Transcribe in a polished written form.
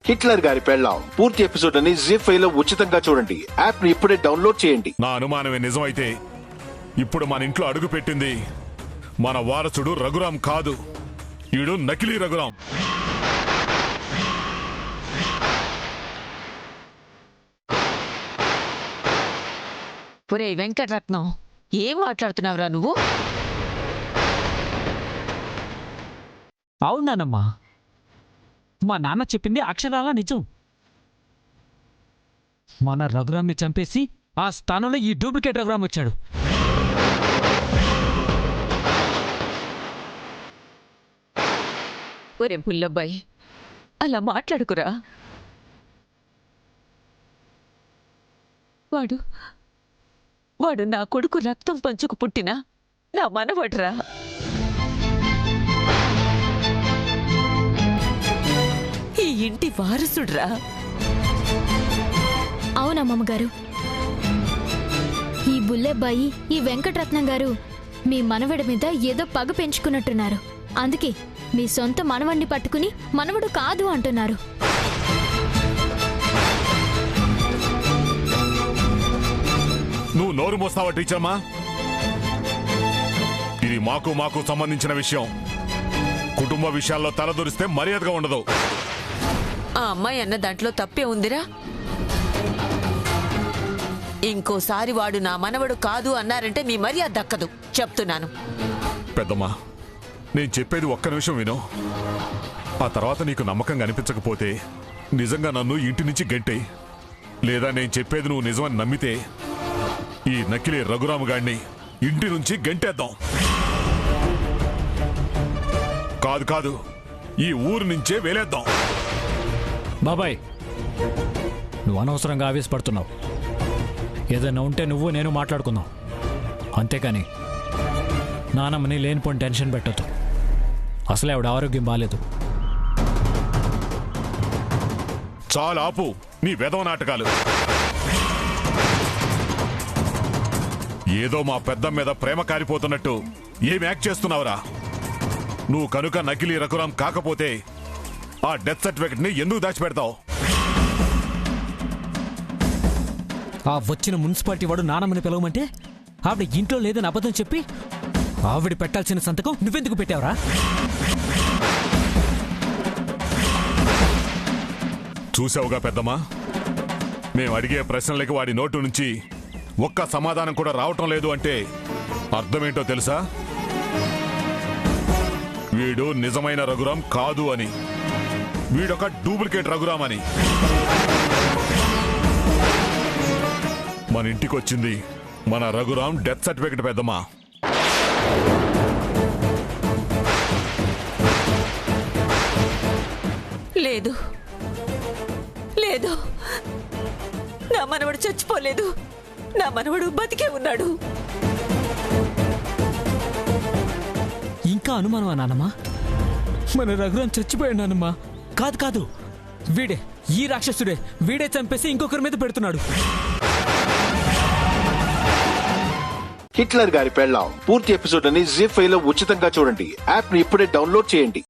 Hitler గారి పెళ్ళాం పూర్తి ఎపిసోడ్ అని జీ5 లో ఉచితంగా చూడండి. యాప్ ని ఇప్పుడే డౌన్లోడ్ చేయండి. నా అనుమానమే నిజమైతే ఇప్పుడు మన ఇంట్లో అడుగు పెట్టింది మన వారసుడు రఘురాం కాదు, ఈడు నకిలీ రఘురాం. ఒరే వెంకటరత్నం, ఏం మాట్లాడుతున్నావురా నువ్వు? అవునానమ్మా, మా నాన్న చెప్పింది అక్షరాలా నిజం. మన రఘురామ్ని చంపేసి ఆ స్థానంలో ఈ డూప్లికేట్ రఘురామ్ వచ్చాడు. ఒరే పుల్లబ్బాయి, అలా మాట్లాడుకురా. వాడు నా కొడుకు రక్తం పంచుకు పుట్టిన నా మనవడ్రా. ఈ ఇంటి వారసుడ్రా. అవునమ్మగారు, ఈ బుల్లెబ్బాయి ఈ వెంకటరత్నం గారు మీ మనవడి మీద ఏదో పగ పెంచుకున్నట్టున్నారు. అందుకే మీ సొంత మనవడిని పట్టుకుని మనవడు కాదు అంటున్నారు. నువ్వు నోరు మోస్తావా టీచర్మా? ఇది మాకు సంబంధించిన విషయం. కుటుంబ విషయాల్లో తలదూరిస్తే మర్యాదగా ఉండదు. ఆ అమ్మాయి అన్న దాంట్లో తప్పే ఉందిరా. ఇంకోసారి వాడు నా మనవడు కాదు అన్నారంటే మీ మర్యాద దక్కదు, చెప్తున్నాను. పెద్దమ్మా, నేను చెప్పేది ఒక్క నిమిషం విను. ఆ తర్వాత నీకు నమ్మకంగా అనిపించకపోతే నిజంగా నన్ను ఇంటి నుంచి గెంటేయ్. లేదా నేను చెప్పేది నువ్వు నిజమని నమ్మితే ఈ నకిలీ రఘురాము గాడిని ఇంటి నుంచి గెంటేద్దాం. కాదు, ఈ ఊరు నుంచే వేలేద్దాం. బాబాయ్, నువ్వు అనవసరంగా ఆవేశపడుతున్నావు. ఏదైనా ఉంటే నువ్వు నేను మాట్లాడుకుందాం, అంతేకాని నానమ్మని లేనిపోని టెన్షన్ పెట్టద్దు. అసలే ఆవిడ ఆరోగ్యం బాగాలేదు. చాలా ఆపు నీ వెధవ నాటకాలు. ఏదో మా పెద్ద మీద ప్రేమ కారిపోతున్నట్టు ఏం యాక్ట్ చేస్తున్నావురా? నువ్వు కనుక నకిలీ రఘురాం కాకపోతే ఆ డెత్ సర్టిఫికెట్ ని ఎందుకు దాచిపెడతావు? ఆ వచ్చిన మున్సిపాలిటీ వాడు నానమ్మని పిలవమంటే ఆవిడ ఇంట్లో లేదని అబద్ధం చెప్పి ఆవిడ పెట్టాల్సిన సంతకం నువ్వెందుకు పెట్టావురా? చూసావుగా పెద్దమ్మా, మేము అడిగే ప్రశ్నలకి వాడి నోటు నుంచి ఒక్క సమాధానం కూడా రావటం లేదు అంటే అర్థమేంటో తెలుసా? వీడు నిజమైన రఘురాం కాదు అని, వీడొక డూప్లికేట్ రఘురాం అని. మన ఇంటికి వచ్చింది మన రఘురాం డెత్ సర్టిఫికెట్ పెద్దమ్మా. లేదు, నా మనవడు చచ్చిపోలేదు. నా మనవడు బతికే ఉన్నాడు. ఇంకా అనుమానమా నానమ్మా? మన రఘురాం చచ్చిపోయాడు నానమ్మా. కాదు, వీడే, ఈ రాక్షసుడే, వీడే చంపేసి ఇంకొకరి మీద పెడుతున్నాడు. హిట్లర్ గారి పెళ్ళాం పూర్తి ఎపిసోడ్ అని జీ5 లో ఉచితంగా చూడండి. యాప్ ని ఇప్పుడే డౌన్లోడ్ చేయండి.